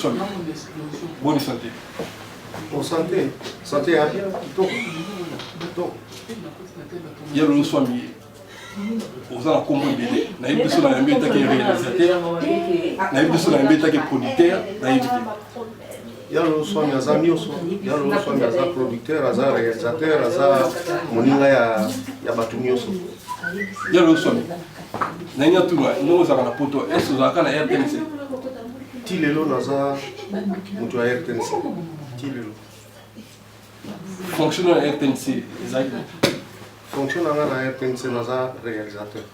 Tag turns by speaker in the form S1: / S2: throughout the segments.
S1: somme. Bonne santé.
S2: Bonne santé. Santé à bien.
S1: Il y a le somme. Aux ans comme bébé. Naïf de son ami qui est réalisateur. Naïf de son ami qui est producteur. Naïf de.
S2: Il y a le somme, il y a Zamioso. Il y a le somme, il y a producteur, il y a réalisateur, il y a Moninga, il y a Batumioso.
S1: Il y a le somme. Naïna tout le monde a un poto. Est-ce que vous avez un RTNC?
S2: Tilelo naza mutu ya RTNC. Tilelo.
S1: Fonctionnaire RTNC.
S2: Fonctionnaire na RTNC naza réalisateur.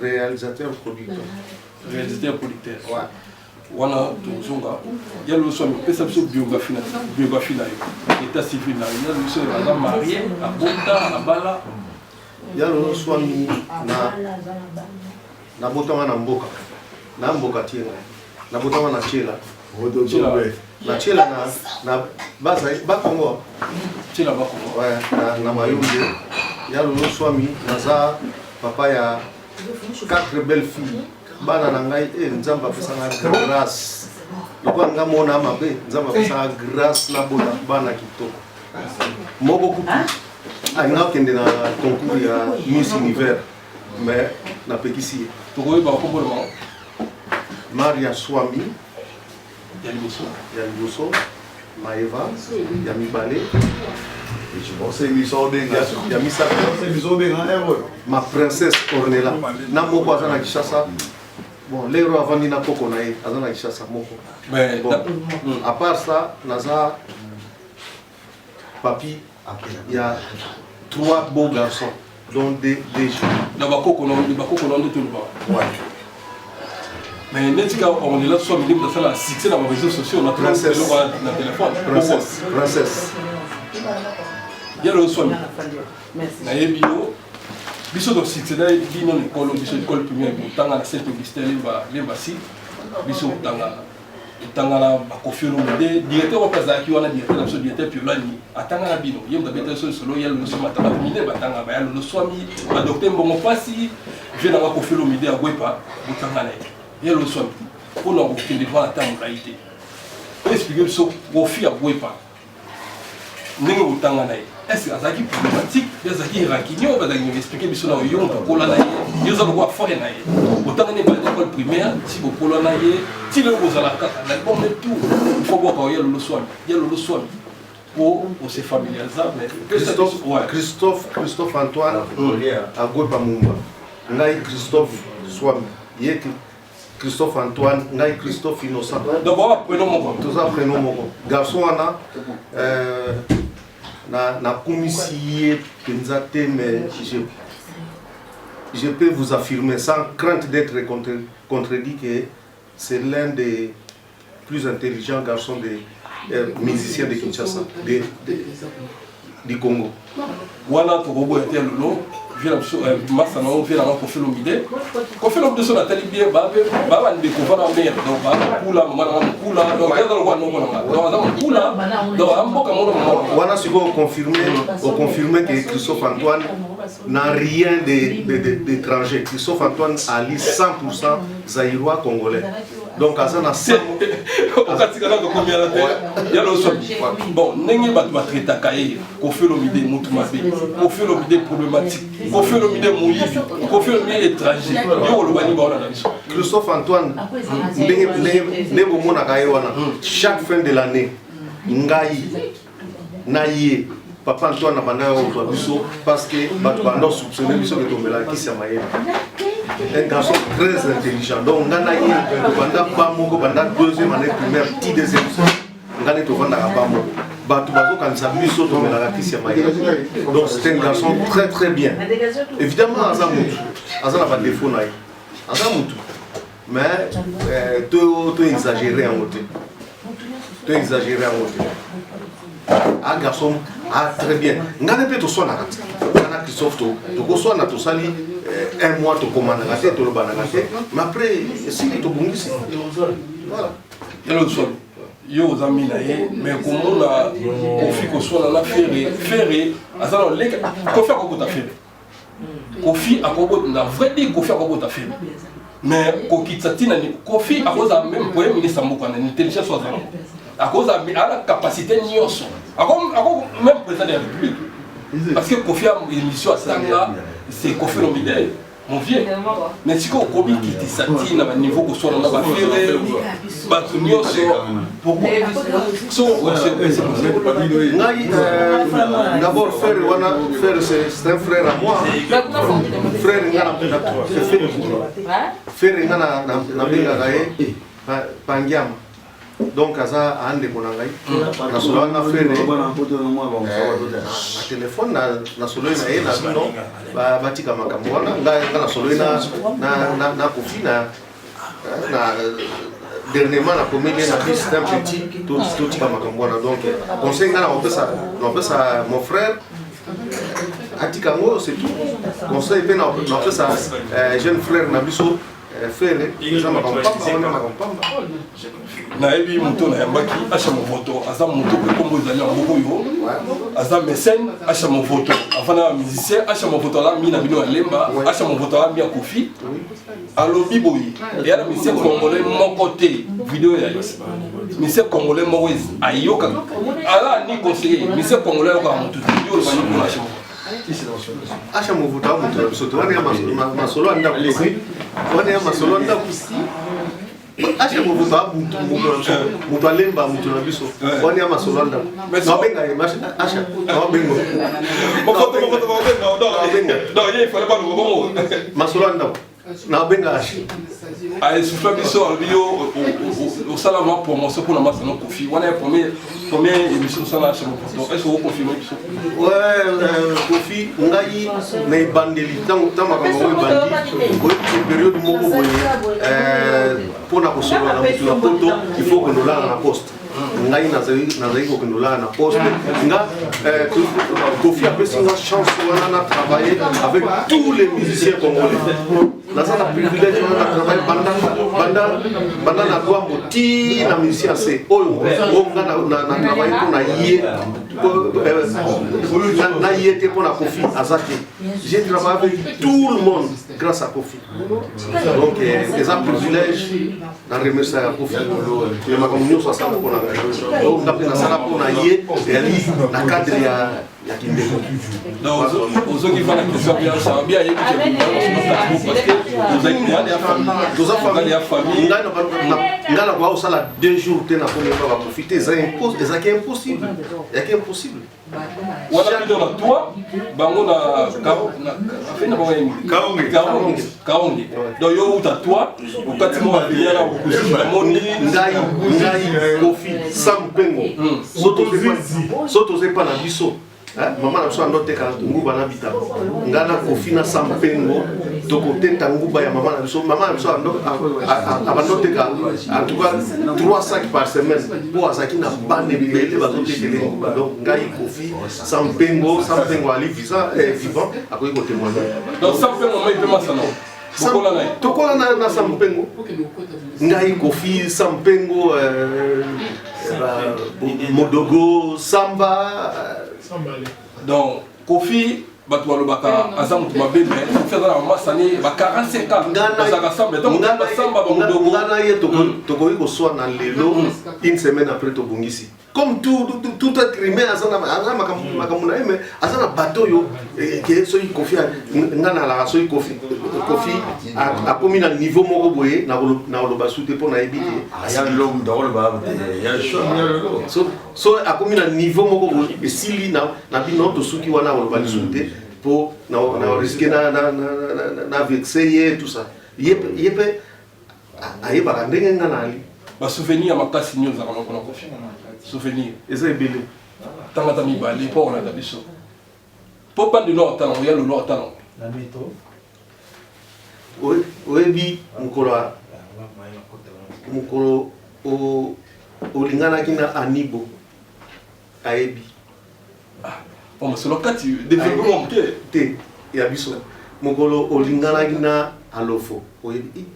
S2: Réalisateur producteur.
S1: Réalisateur producteur.
S2: Ouais.
S1: Wana tuzunga. Il y a le somme. Pesa biso biographie na yo. État civil na yo. Il y a le somme marié à Bota, à Bala.
S2: Il y a le somme na botanga na mboka. Na mboka tienga. Na botama na chela. Na chela na basa bakongo.
S1: Chela bakongo.
S2: Ouais, na mayumbe. Ya lolo swami naza papa ya 4 belles filles. Bana na ngai nzamba pesa na grâce. Yoko nga mona mabe nzamba pesa na grâce na bona bana kitoko. Moko kutu. Anga kende na concours ya Miss Univers. Mais na pekisi.
S1: Toko ba kombo le
S2: Maria Swami,
S1: Yaliboso,
S2: Maeva, Yamibale, ma princesse Ornella. Na moko azana Kishasa. Bon, l'héros avant Nina Koko nae, azana Kishasa moko. Bon, à part ça, naza papi, il y a 3 beaux garçons, dont des jeunes.
S1: La Bakoko non de tout le monde.
S2: Ouais.
S1: Mais Netika, on est là sur le livre de la succès dans les réseaux sociaux, on a trouvé le téléphone.
S2: Princesse.
S1: Il y a le soin. Il y a biso do succès da bino l'école biso école primaire tanga na cette publicité lemba si biso tanga la bakofio no de directeur opazaki wana directeur so directeur piolani atanga na bino yemba beta so solo ya lo so matanga mine batanga ba ya lo swami ba docteur mbongo pasi je na bakofio lo mide agwepa botanga na il y a le soin pour nous qui devant la table réalité pour expliquer ce qu'on fait à Gouepa n'est pas autant en aïe est-ce que ça qui problématique des acquis raquignon va nous expliquer mais cela yon pour coller naïe nous allons voir fort naïe autant on est pas l'école primaire si vous coller naïe si le vous allez la bon mais tout il faut voir qu'il y a le soin pour se familiariser mais
S2: Christophe Antoine à Gouepa Mumba naïe Christophe Swami Christophe Antoine, Ngai Christophe Innocent.
S1: D'abord, prenons mon compte.
S2: Tout ça, prenons mon compte. Garçon, na commissie Penzate, mais je peux vous affirmer, sans crainte d'être contredit, que c'est l'un des plus intelligents garçons des musiciens de Kinshasa, du Congo.
S1: Voilà, pour Robo et Lolo. Massa non vient à Kofi Lomide. Kofi Lomide son atelier bien baba ne découvre la mer donc baba kula mama kula donc il y a dans le kula donc ambo comme
S2: on a su confirmer que Christophe Antoine n'a rien d'étranger. Christophe Antoine a lu 100% zaïrois congolais. Donc Azana c'est il y a le son bon nengi batu batreta kaye Kofi Lomide mutumabe Kofi Lomide problématique Kofi Lomide mouyi Kofi Lomide étranger yo lo bani ba ona na biso Christophe Antoine ndenge mona kaye wana chaque fin de l'année ngai naie papa Antoine na banda yo biso parce que batu bando soupçonner biso que tombela kisi ya mayele. Un garçon très intelligent. Donc, on a pendant pendant 2e année primaire, petit deuxième. On a été vendre à Bamo. Donc, c'est un garçon très très bien. Évidemment, Azamutu. Azan n'a pas de défaut. Azamutu. Mais, tu exagéré en côté. Tu exagéré en côté. Un garçon très bien. On a peut-être son arrêt. Christophe, tu sois na tosali un mois tu commandes la tête tu le banagaté mais après si tu bongi c'est voilà
S1: il y a le sol yo zami na ye mais comment la Kofi ko soit la ferré azalo le Kofi ko bota ferré Kofi a ko bota na vrai dit Kofi ko bota ferré mais kokitsatina ni Kofi à cause même premier ministre moko na intelligence soit à cause à la capacité nyonso à cause même président de la République parce que Kofi a une mission à Tanga c'est Kofi Olomide mon vieux mais si on kobi kitsatina na niveau ko soit na ba faire batu nyonso pourquoi
S2: d'abord faire c'est un frère à moi frère ngana na benga gae pangiam donc aza ande konangai na solo na frère na téléphone na solo na ye na bino batika makambo wana ngana solo na Kofi na dernièrement la première na bis d'un petit tout tika makambo wana donc conseil ngana on peut ça mon frère Atikango c'est tout conseil pe na ça jeune frère na biso frère ça ma compagnie
S1: na ebi moto na yambaki acha movoto aza moto pe kombo ezali en moko yo aza mécène acha movoto afana musicien acha movoto la mi na bino ya lemba acha movoto la mi ya Kofi alobi boyi et ala musicien congolais moko te vidéo ya musicien congolais moko ayoka ala ni conseiller musicien congolais ko moto yo le bani ko acha
S2: acha movoto a moto biso wana ya masolo anda kusi wana ya masolo anda kusi acha movoto a moto alemba moto na biso wana ya masolo anda na benga acha na bengo
S1: movoto non il fallait pas le bon
S2: masolo anda na benga acha
S1: ay souffle biso albio au salama promotion pour la masse non Kofi wana ya premier émission ça na chamo photo est-ce que vous confirmez biso
S2: ouais Kofi ngai na bandeli tango makambo bandi ko période moko boye pona ko solo na mutu na poto il faut que nous la na poste ngai nazali ko ndola na poste nga Kofi a pris une chance wana na travailler avec tous les musiciens congolais na ça privilège wana travailler pendant na kwa moti na musicien c'est oyo nga na travailler pour na yé na yé pour na Kofi azaki j'ai travaillé avec tout le monde grâce à Kofi donc des privilèges na remercier à Kofi le makamyo ça ça pour donc d'après la salle pour na yé et na cadre ya Kindeko.
S1: Non, aux autres qui font la question bien, ça va bien, il y a parce que vous avez des familles.
S2: Nga na kwa osala 2 jours te na pour profiter, ça impose, ça qui est impossible. Il y a qui est impossible.
S1: Wala bidon na toi, bango na afina bango kaonge. Donc yo uta toi, ukati mo bien na kukusi moni
S2: ngai Kofi sampengo. Soto zepa na biso. Maman a besoin de nguba na bita ngana Kofi na sampengo to côté tanguba ya maman a besoin abandonner en tout cas 3 sacs par semaine pour azaki na bande bibele bazote tele donc ngai Kofi sampengo ali vivant a ko témoigner
S1: donc sampengo mai pe masana
S2: tokola na sampengo ngai Kofi sampengo modogo samba
S1: donc Kofi batwalo baka azamu tumabe mais faire la masani ba 45 ans ngana samba donc ngana samba ba modogo
S2: ngana ye toko iko so na lelo une semaine après to bungisi comme tout être humain azana makamuna mais azana bateau yo que so Kofi ngana la so Kofi a komi na niveau moko boye na loba soute pour na ebite
S3: ya l'homme dans le bas ya
S2: so a komi na niveau moko boye esili na bino to suki wana loba soute pour na risquer na vexer tout ça yepe ayeba ndenge ngana ali
S1: ba souvenir makasi nyo za kana Kofi souvenir
S2: eza ebele
S1: tangata mibali po na biso po bandi no talon ya lo talon
S3: la mito
S2: oyebi mokolo olinganaki na Anibo ayebi
S1: bon c'est le cas tu développement
S2: te ya biso mokolo olinganaki na Alofo oyebi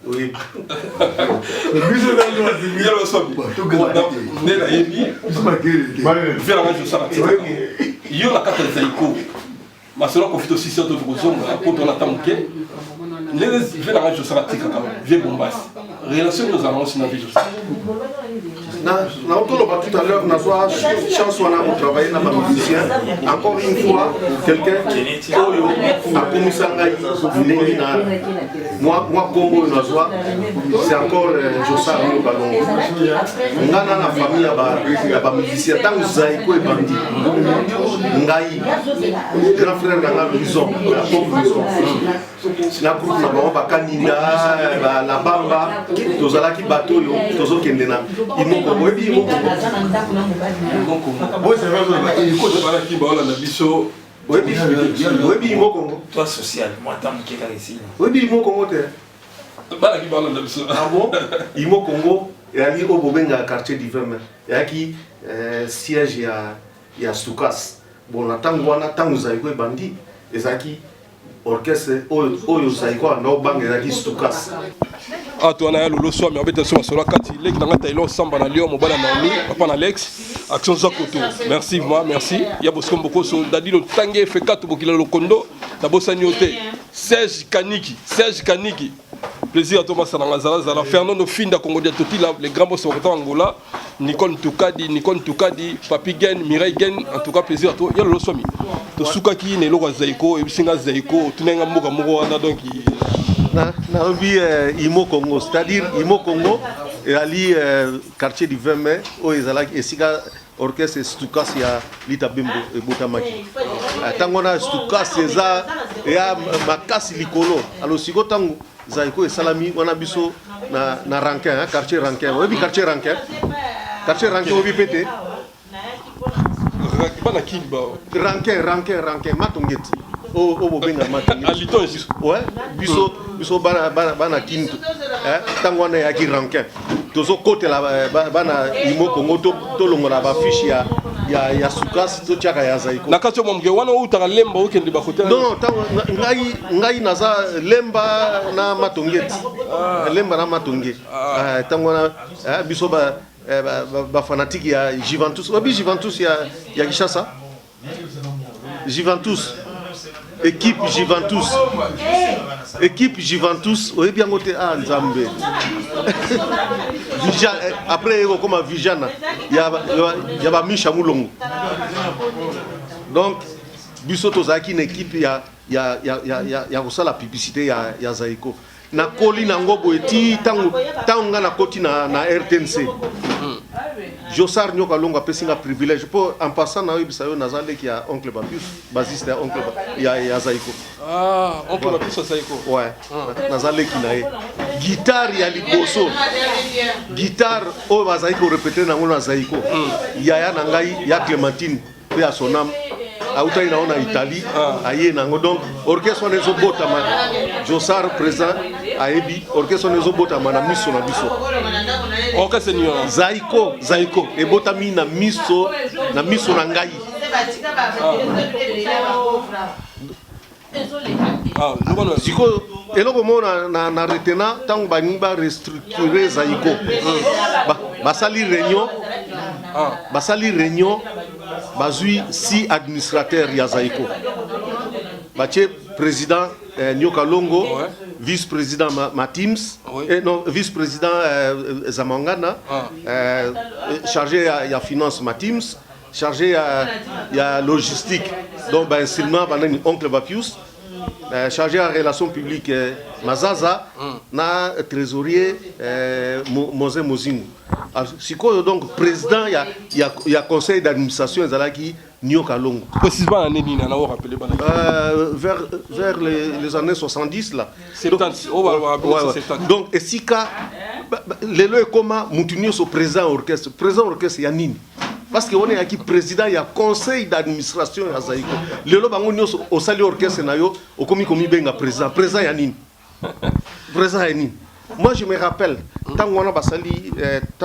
S1: biso na ndio yalo sobi ne la yebi faire la chose ça yo la carte zaiko masolo Kofi aussi sur d'autres zones pour ton attendre les fait la Josar Tika quand même vieux Bombas relation nous avons aussi dans vie Josar
S2: na autour tout à l'heure, on a chance de travailler dans ma musicien. Encore une fois, quelqu'un qui a commencé à moi, Congo, c'est encore Josar Balon. On a la famille à musicien. Tant que Zaïko est bandit, Ngaï, grand frère de la maison, la pauvre maison. La groupe na bango bakaninda la bamba tozala ki bateau tozo kendena imoko boyebi imoko
S1: boy c'est vrai ko de bala ki baola na biso boyebi imoko
S3: toi social moi tant que ici
S2: boyebi imoko te
S1: bala ki baola na biso
S2: ah bon imoko ngo yali o bobenga quartier d'Iverme yaki siège ya Stukas bon na tango wana tango Zaïko e bandi ezaki orchestre oyo Zaïko na obanga ezaki Stukas
S1: ah toi na lolo so mais obeta so solo kati leki na ngata ilo samba na lio mobala na mi papa na Alex action zakoto merci moi merci ya bosko mboko so dadi lo tange fe katu bokila lokondo na bosani ote Serge Kaniki plaisir à Thomas Sanangazala Fernando Finda Congo de Totila les grands boss en Angola Nicole Tukadi Papi Gen Mireille Gen en tout cas plaisir à toi ya lolo somi to sukaki ne lo Zaïko et singa Zaïko tunenga mboka moko wana donc
S2: na obi Imo Congo, c'est-à-dire Imo Congo et ali quartier du 20 mai où ezalaki esika orchestre Stukas ya Lita Bembo et Botamaki. Tangona Stukas eza ya makasi likolo. Alors siko tango Zaïko et Salami wana biso na Rankin quartier Rankin. Obi quartier Rankin. Quartier Rankin obi pété.
S1: Bana Kimba.
S2: Rankin Matongeti. Oh bobenga Matongeti.
S1: Alito aussi.
S2: Ouais, biso bana kintu. Tango wana ya ki Rankin. Tozo côté la bana Imo Congo to longola ba fiche ya Stukas to tiaka ya Zaïko.
S1: Na kati mo mge wana utaka lemba ukende ba côté.
S2: Non, tango ngai naza lemba na Matongeti. Lemba na Matongeti. Tango na biso ba fanatique ya Juventus. Obi Juventus ya Kishasa. Juventus. Équipe Juventus, oui bien côté ah Nzambe. Après comme Vijana, il y a Misha Moulongo. Donc biso zaki une équipe ya la publicité ya Zaïko. Na koli na ngobo eti tangu na koti na RTNC. Josar Nyoka Longo a un privilège pour en passant na bisayo nazale qui a oncle Babius, basiste ya oncle ya Zaïko.
S1: Ah, oncle Babius à Zaïko.
S2: Ouais. Nazale qui na guitare ya liboso. Guitare o Zaïko répéter na ngona Zaïko. Ya na ngai ya Clémentine pe à son âme. Auta ina ona Italie aye nango donc orchestre ne zo bota man Josar présent ayebi orchestre ne zo bota man na miso na biso
S1: orchestre ni
S2: Zaïko e bota mi na miso na ngai siko eloko mo na retena tango bani ba restructurer Zaïko basali réunion bazui si administrateur ya Zaïko bache président Nyoka Longo vice-président Matims non vice-président Zamangana chargé ya finance Matims chargé ya logistique donc ben seulement banani oncle Bapius chargé en relations publiques Mazaza na trésorier Mose Mozingu. Siko donc président il y a conseil d'administration ezalaki Nyoka Longo.
S1: Précisément l'année ni na rappeler
S2: vers les années 70 là.
S1: 70.
S2: Donc esika lelo ekoma mutunio so président orchestre yanini. Parce que on est qui président il y a conseil d'administration ya Zaïko. Lelo bango nyoso au sali orchestre na yo okomi benga président yanini. Président yanini. Moi je me rappelle tango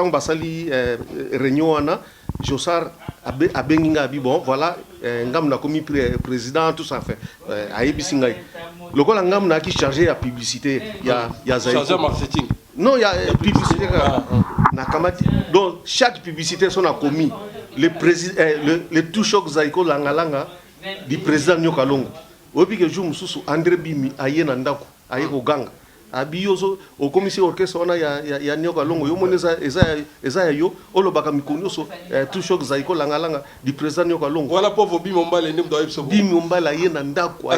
S2: basali réunion wana Josar abenginga bi bon voilà ngam na komi président tout ça fait ayebi singai lokola ngam na ki chargé ya publicité ya Zaïko
S1: chargé marketing
S2: non il y a publicité na kamati donc chaque publicité son a commis le président le tout choc Zaïko langa du président Nyoka Longo obi que jour mususu André Bimi ayena ndako
S4: ayi ko ganga abiyoso au commissaire orchestre on a ya nyoka longo yo moneza eza yo olobaka mikoni so tout choc zaiko langa du président nyoka longo
S1: voilà pauvre Bimombala ndem do yebso
S4: Bimombala ye na ndako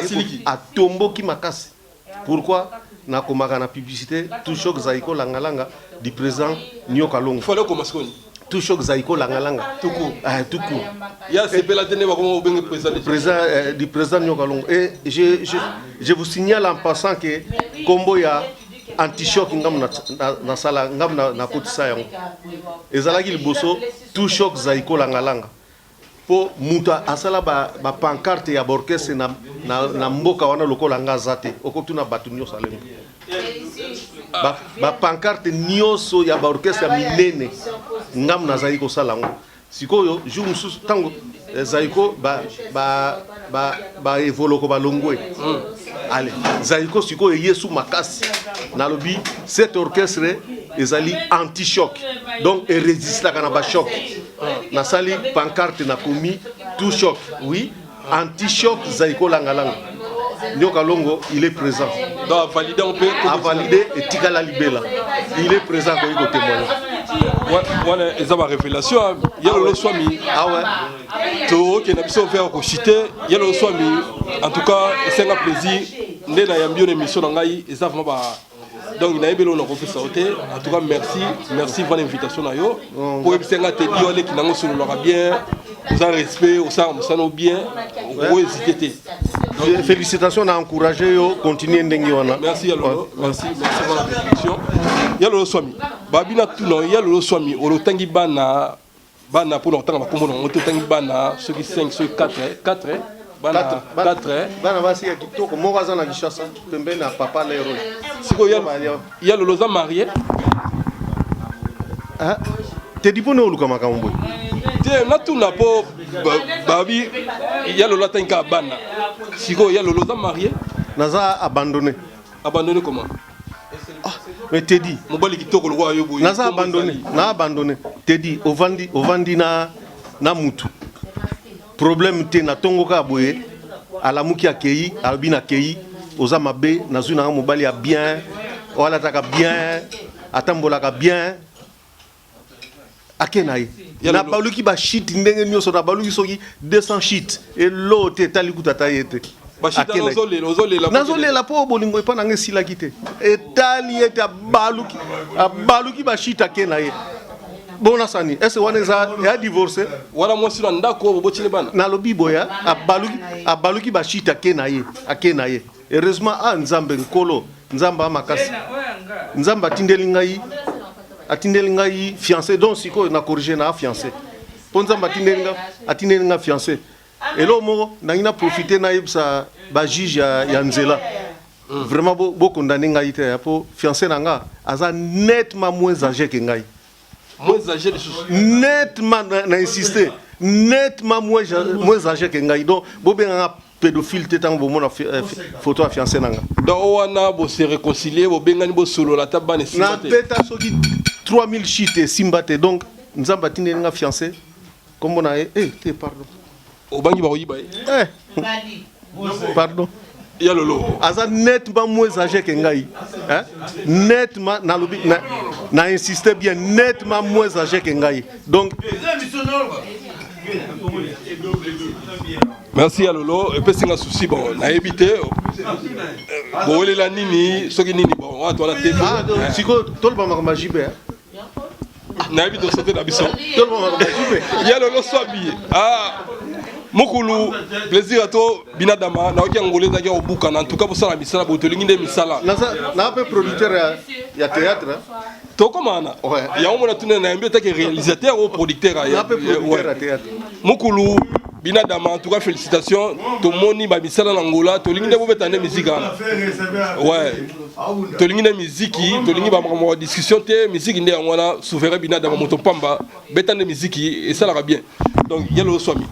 S4: atomboki makasi pourquoi na komaka na publicité tout choc zaiko langa du président nyoka longo
S1: fallait commencer
S4: tout choc zaiko langa tout court
S1: il y a c'est la dernière comment au bengue président
S4: du président nyoka longo et je vous signale en passant que kombo ya anti-choc ngam na sala ngam na kotisa yango ezalaki liboso tout choc zaiko langa po muta asala ba pancarte ya orchestre na mboka wana lokola nga zate okotuna batu nyo salem ba pancarte nyoso ya ba orchestre ya minene ngam na zaiko sala ngo sikoyo jour mususu tango zaiko ba evoloko ba longwe allez zaiko sikoyo yesu makasi nalobi cet orchestre ezali anti-choc donc il résiste à ba choc na sali pancarte na komi tout choc oui anti-choc zaiko langa nyoka longo il est présent
S1: donc valider on peut
S4: valider et tikala libela il est présent ko iko témoigner
S1: voilà eza ba révélation yelo swami
S4: ah ouais
S1: to ke na biso faire ko citer yelo swami en tout cas c'est un plaisir ndé na yambio émission na ngai eza vraiment ba donc il a ébélé on a refait ça en tout cas merci pour l'invitation na yo pour ebisenga te dio le kinango solo la bien vous en respect au ça no bien au hésiter.
S4: Félicitations à encourager yo continuer ndengi wana.
S1: Merci Yalolo, merci pour la discussion. Yalolo swami. Babina tuno Yalolo swami o tangi bana pour longtemps ba kombo no tangi bana ceux qui 5 ceux 4 bana 4
S4: bana basi ya kitoko mokaza na Kishasa pembe na papa lero.
S1: Siko Yalolo za marié.
S4: Ah te dipone oluka makambo.
S1: Te na tuna po babi Yalolo tanka bana. Siko Yalolo za marié.
S4: Naza abandonné.
S1: Abandonné comment?
S4: Mais te dit
S1: mobali kitoko lo wa yobo.
S4: Naza abandonné. Te dit ovandi na mutu. Problème te na tongo ka boye alamuki akei albina kei oza mabe nazuna mobali ya bien wala taka bien atambola ka bien akenaye na baluki ba shit ndenge nyoso na baluki soki 200 shit et l'autre talikuta tayete
S1: ba shit
S4: nazolela po bolingo epa nanga sila kite etali eta baluki ba shit akenaye bona sani est-ce waneza ya divorcé
S1: wala moi si ndako botile bana
S4: na lobi boya abaluki ba shit akenaye heureusement nzambe nkolo nzamba makasi nzamba atindeli ngai fiancé donc siko na corriger na fiancé po nzamba atindeli nga fiancé elo moko nangina profiter na yebsa ba juge ya nzela vraiment bo condamner ngai te po fiancé nanga aza nettement moins âgé que ngai
S1: moins âgé de choses
S4: nettement insister nettement moins âgé que ngai donc bo benga pédophile tétan bo mona photo à fiancé nanga
S1: donc wana bo se réconcilier bo bengani bo solo la tabane
S4: na peta soki 3000 shit simbate donc nzamba tinde nga fiancé comme on a te pardon
S1: au bangi ba oyiba
S4: pardon
S1: Yalolo
S4: aza nettement moins âgé que ngai nettement na lobi na insister bien nettement moins âgé que ngai donc
S1: merci Yalolo et puis c'est un souci bon na éviter bon les la nini soki nini bon on la télé
S4: siko tolba makamba jibe
S1: na éviter sauter na biso
S4: tolba makamba jibe
S1: Yalolo swabi Mokulu plaisir à toi binadama na okia ngoleza kia obuka en tout cas pour ça la misala botolingi nde misala
S4: na pe producteur ya théâtre
S1: to komana ya omona tuna na mbio take réalisateur ou producteur
S4: ya pe producteur ya théâtre
S1: Mokulu binadama en tout cas félicitations to moni ba misala na ngola tolingi nde bobeta nde musique ouais tolingi nde musique tolingi ba mo discussion te musique nde ngwana souverain binadama moto pamba beta nde musique et ça la bien donc Yalolo swami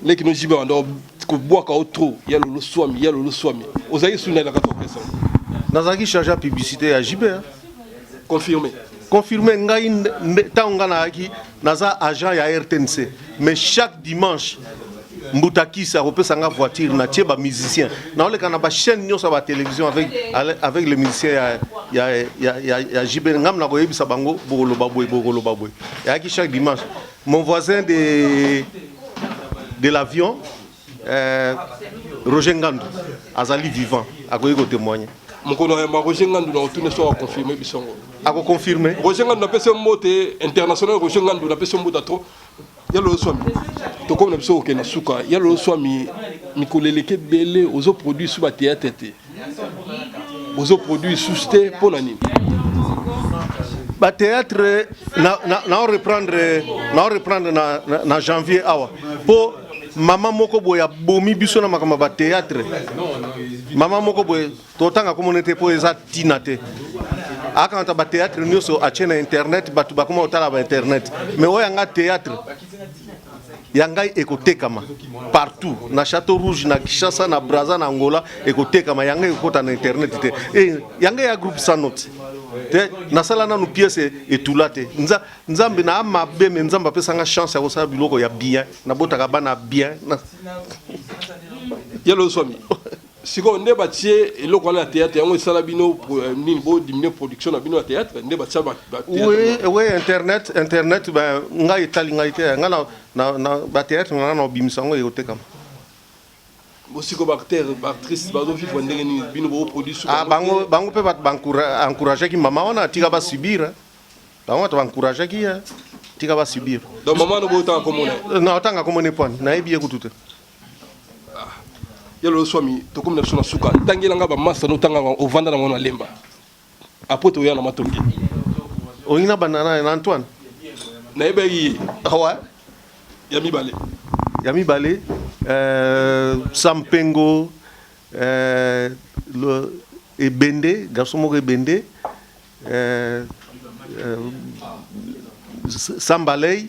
S1: les qui nous disent que boire quand trop il y a le swami aux aïeux sous la question
S4: nazaki chargé publicité à JB
S1: confirmé
S4: ngai tanga na aki naza agent ya RTNC mais chaque dimanche Mbutakisa repesa nga voiture na tie ba musicien na ole kana ba chaîne nyosa ba télévision avec les musiciens ya JB ngam na ko yebisa bango bogolo baboy ya ki chaque dimanche mon voisin de l'avion Roger Ngandou azali vivant akoyi ko témoigner
S1: Mokono ya Roger Ngandou na otune so confirmer bisongo
S4: ako confirmer
S1: Roger Ngandou na pese mbote international Roger Ngandou na pese mbote trop yalo swami to comme na biso ke na suka yalo swami mikoleleke belé ozo produit sous ba théâtre té ozo produit sous té pour nani
S4: ba théâtre na reprendre na janvier awa po mama moko boya bomi biso na makama ba théâtre mama moko boye totanga communauté po eza tinate akanta ba théâtre nyoso a chena internet batu ba kuma otala ba internet mais oyanga théâtre yangai ekotekama partout na Château Rouge na Kinshasa na Brazza na Angola ekotekama yangai ekota na internet te yangai ya groupe Sanote te na sala na nu pièce etulate nzambe na mabe me nzamba pesa nga chance ya kosala biloko ya bien na botaka bana bien
S1: yalo swami siko nde batie eloko wana théâtre yango esala bino nini bo diminuer production na bino ya théâtre nde batia ba
S4: oui internet ba ngai etali ngai te nga na ba théâtre na bimisango ekotekama
S1: bosiko ba acteur ba actrice ba do vivre ndenge ni bino bo produit sur
S4: bango pe ba encourager ki mama wana tika ba subir bango to encourager ki tika ba subir
S1: donc maman no bo tanga komona
S4: na tanga komona point na ebi ekutute
S1: yalo swami to comme na sona suka tangela nga ba masa no tanga o vanda na mona lemba après to yana matongi
S4: o ina banana na Antoine
S1: na ebe yi
S4: awa Yami Balé Sampengo le Ebende garçon moko Ebende Sambalei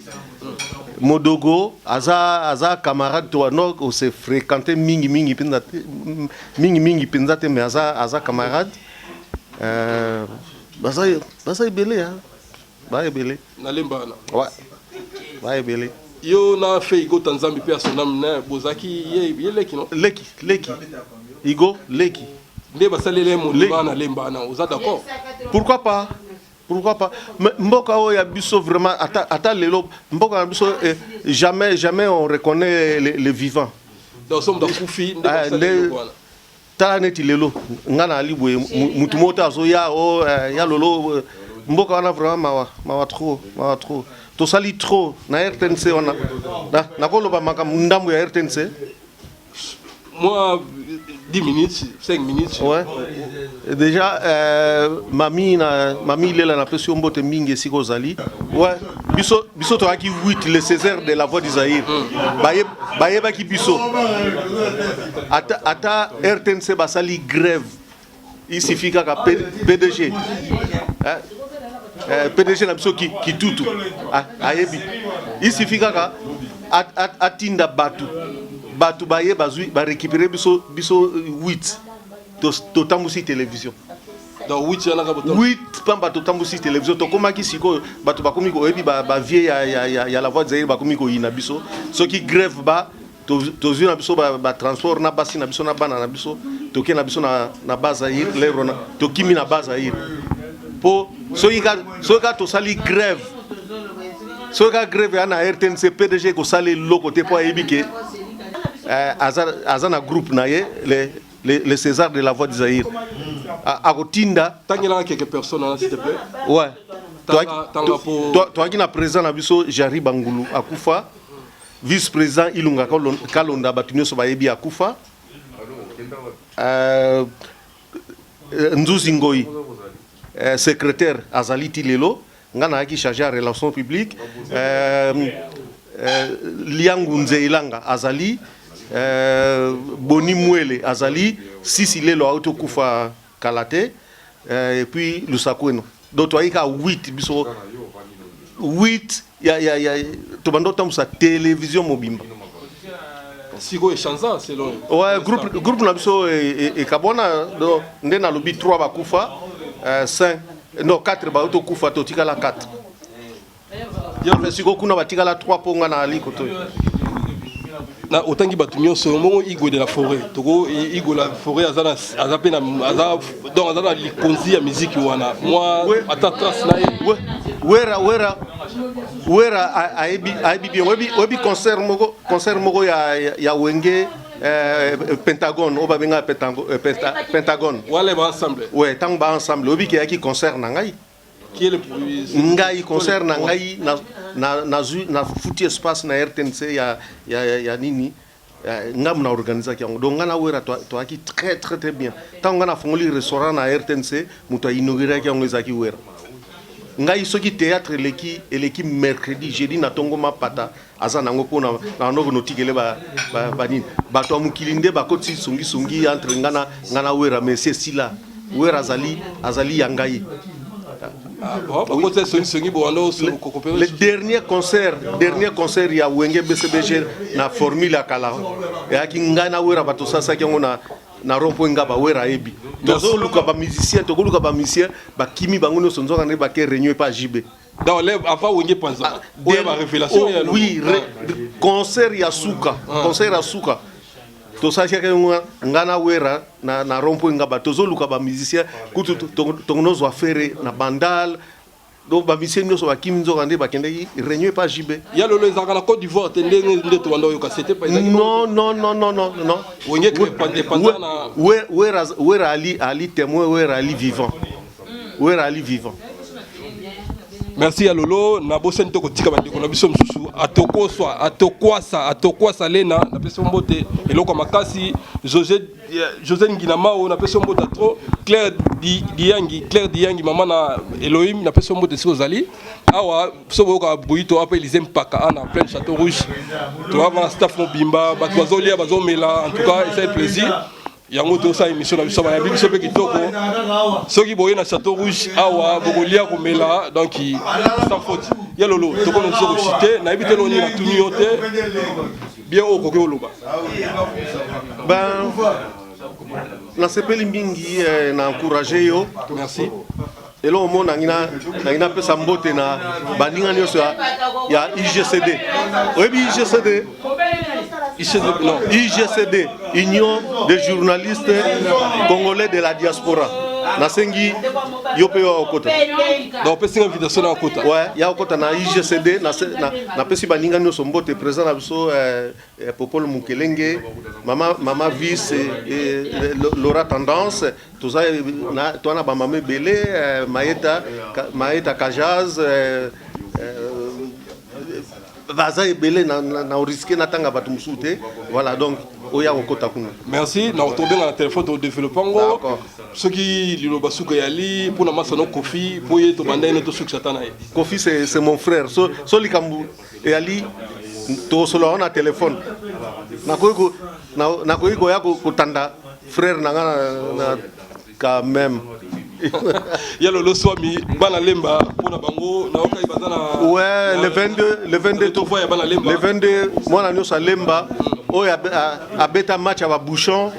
S4: Modogo aza camarade to no on se fréquenté mingi penzate mais aza camarade basa ebele hein ba ebele
S1: na lemba na
S4: ouais ba ebele
S1: yo na fait igo tanzambi personnam na bozaki ye leki no
S4: leki igo leki
S1: nde basalele mo na lemba na oza d'accord
S4: pourquoi pas mboka o ya biso vraiment ata lelo mboka ya biso jamais on reconnaît les vivants
S1: donc somme d'akufi nde basalele ko wana
S4: tala neti lelo ngana ali boye mutu mota zo ya o ya lolo mboka wana vraiment mawa trop to sali trop na RTNC wana na koloba makambo ndambo ya RTNC
S1: moi 10 minutes 5 minutes
S4: ouais déjà mami lela na pesi mbote mingi siko zali ouais biso to aki 8 le Césaire de la voix d'Isaïe baye baki biso ata RTNC basali grève il suffit ka PDG PDG na biso ki tutu ayebi il suffit ka atinda batu baye bazui ba récupérer biso 8 to tambusi télévision
S1: donc 8 yana ka boto
S4: 8 pamba to tambusi télévision to komaki siko batu bakomi ko ebi ba vie ya la voix d'Isaïe bakomi ko ina biso so ki grève ba to zuna biso ba transport na basi na biso na bana na biso to ke na biso na base Zaïre lero na to kimi na base Zaïre po so ka to sali grève so ka grève ana RTNC PDG ko sali lokote po ebi ke azana groupe na ye les César de la voix d'Isaïe akotinda
S1: tangela quelques personnes s'il te plaît
S4: ouais
S1: toi
S4: qui na président na biso Jari Bangulu akufa vice-président Ilunga Kalonda batunyo so bayebi akufa Nzuzi Ngoi secrétaire Azali Lelo ngana ki chargé à relations publiques Liangu Nzeilanga Azali Boni Mwele Azali Sisi Lelo auto kufa Kalate et puis Lusakweno donc toi il y a 8 biso 8 ya tobando tamusa télévision mobimba
S1: siko echanza selon
S4: ouais groupe na biso e kabona do nde na lobi 3 bakufa 5 non 4 ba auto kufa to tikala 4 yo siko kuna batikala 3 ponga na aliko to
S1: na otangi batu nyonso mongo Igo de la forêt toko Igo la forêt azana azapena aza donc azana likonzi ya musique wana moi ata trace na
S4: wera aibi bien webi concert moko ya wenge Pentagone oba benga Pentagone
S1: wale ba ensemble
S4: ouais tant ba ensemble obi ki yaki concert na ngai
S1: qui est le
S4: ngai concert na ngai na foutu espace na RTNC ya nini ngam na organiser ki donc ngana wera to aki très bien tant ngana fongoli restaurant na RTNC muto inaugurer ki ngezaki wera ngai soki théâtre eleki mercredi jeudi na tongo mapata aza nango pona na ndoko notikele ba nini bato amukilinde bakoti sungi entre ngana wera monsieur sila wera azali yangai. Le dernier concert il y a Wenge BCBG na formule akala ya kingana wera bato sasa ki ngona na rompo ngaba wera ebi tozo luka ba musicien to luka ba musicien ba kimi bango no sonzo ngane ba ke réunion pas JB
S1: dans les avant Wenge panza ba révélation
S4: oui concert ya suka to sasa ki ngana wera na rompo ngaba tozo luka ba musicien kutu tongono zo affaire na bandal donc ba musicien no so ba kimi nzo ngane ba kende réunion pas JB
S1: ya lolo ezaka na Côte d'Ivoire tende ndeto wanda yoka c'était pas
S4: non
S1: Wenge panza na
S4: wera ali témoin wera ali vivant.
S1: Merci à Lolo na bosen to kotika bandeko na biso msusu atokwasa lena na peso mbote eloko makasi José Nginamao na peso mbote trop Claire Diangi mama na Elohim na peso mbote sozali awa sobo ka bruito apa Elise Mpaka na plein Château Rouge to ava staff mobimba bato bazolia bazomela en tout cas c'est un plaisir. Yango to sa émission na biso ba biso pe kitoko soki boye na Château Rouge awa bokolia komela donc sans faute ya lolo to kono so cité na ebite loni na tuniote bien au koke oloba
S4: ben na sepeli mingi na encourager yo
S1: merci
S4: elo mona ngina pesa mbote na baninga nyoso ya IGCD oyebi IGCD Union des journalistes congolais de la diaspora nasengi yope yo okota
S1: donc pesi invitation na okota
S4: ouais ya okota na IGCD na pesi baninga nyoso mbote président na biso Popolo Mukelenge mama vice et Laura Tendance toza na tona ba mama belé Maeta Kajaz vaza ebele na risquer na tanga batu musute voilà donc oya okota kuna
S1: merci na tomber dans le téléphone de développement
S4: d'accord
S1: ce qui lilo basuka yali pour na masano Kofi pour yeto bandai to suka satana
S4: Kofi c'est mon frère so likambu yali to solo na téléphone na koiko ya kutanda frère na quand même
S1: il y a le swami bana lemba pona bango na okai bazana
S4: ouais le 22 moi na nyosa lemba oya abeta match aba bouchon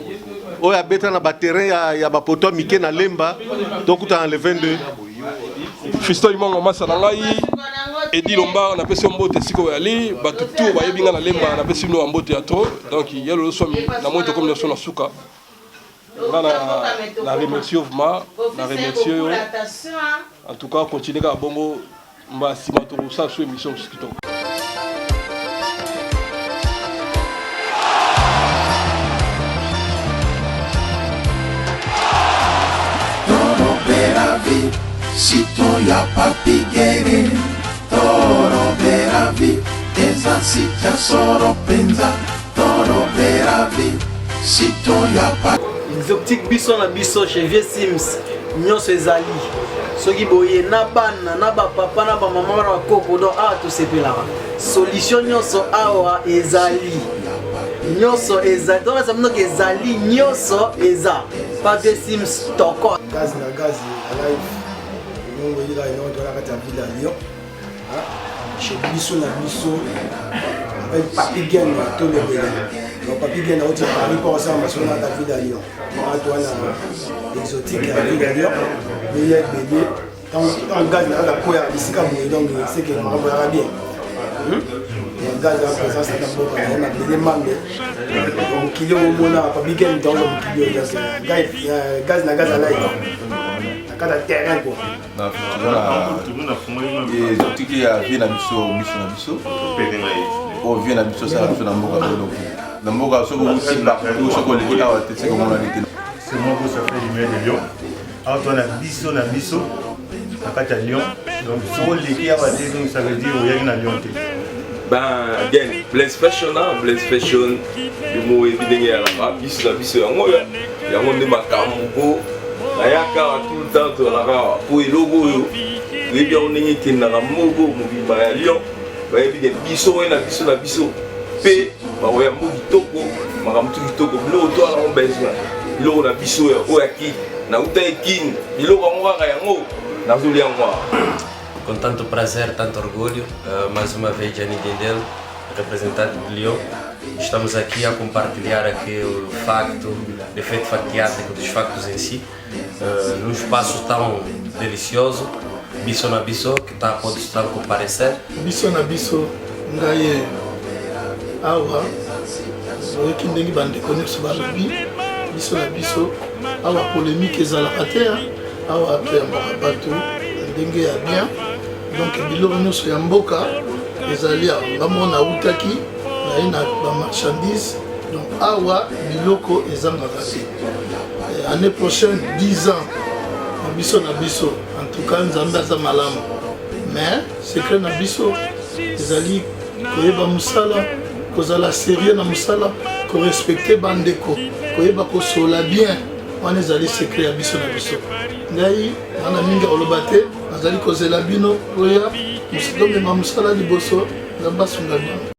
S4: oya abeta na ba terrain ya ba poto mike na lemba tokuta le 22
S1: Fisto imongo masa na ngai Edi Lomba na pesi mbote siko yali batu tu ba yebinga na lemba na pesi no mbote ya trop donc il y a le swami na moto comme na suka na remercie Ovma, na remercie en tout cas continuer à bongo mba simato ça sur émission skito.
S5: Toro Beravi, sito ya papigere. Toro Beravi, eza sita soro penza. Toro Beravi, sito ya papigere.
S6: Exotique biso na biso chez Vieux Sims nyonso ezali soki boye na bana na ba papa na ba mama na koko do a to sepela solution nyonso awa ezali nyonso ezali donc ça veut dire que ezali nyonso eza pas Vieux Sims toko
S7: gaz na gaz live non oui là non dans la carte ville à Lyon chez biso na biso avec papi gain to le bébé donc papi gain na autre Paris pour ça ma sur la ville à Lyon toi na exotique à ville à Lyon il y a bébé dans gaz na la quoi ici comme donc c'est que on va bien gaz à présence à d'abord on a des membres donc il y a au moment pas bien dans le gaz na gaz à l'air na cada terrain quoi
S2: na et tout qui a vie na biso o vie na biso ça na mboka na mboka soko mutimba to soko lekika wa tete ko mona lite
S8: c'est moi qui ça fait lumière de Lyon alors on a biso na kati ya Lyon donc soko lekika wa tete donc ça veut dire o yaki na Lyon te.
S9: Ben, again, Blaise Fashion, le mot évident à la fin, biso yango nde makambo nayaka tout le temps tolaka po eloko oyo oyebi yango ndenge ekendaka moko mobimba ya Lyon bayebi biso oyo na biso mpe bakoyambo kitoko makambo tu kitoko biloko toala yango besoin biloko na biso oyo yaki nauta ekini biloko yango kaka yango nazolia yango.
S10: Com tanto prazer, tanto orgulho, mais uma vez Gianni Dindel, representante de Lyon. Estamos aqui a compartilhar aqui o efeito factiático dos factos em si, num espaço tão delicioso, Biso na Biso, que está a poder estar comparecer.
S11: Biso na Biso, ngai awa, oyo kindenge bande connaître balobi, Biso na Biso, awa polémique ezalaka te, awa pe ya bato ndenge ya bien. Donc biloko nyonso ya mboka ezali ngamona utaki na ba marchandise donc awa biloko ezangaka te. Année prochaine 10 ans na biso en tout cas nzambe aza malamu mais secret na biso ezali koyeba musala kozala sérieux na musala korespecte bandeko koyeba kosola bien wana ezali secret ya biso na biso. Ngai wana mingi oloba te nazali kozela bino oya musidomema musala liboso nzambe asunga bino.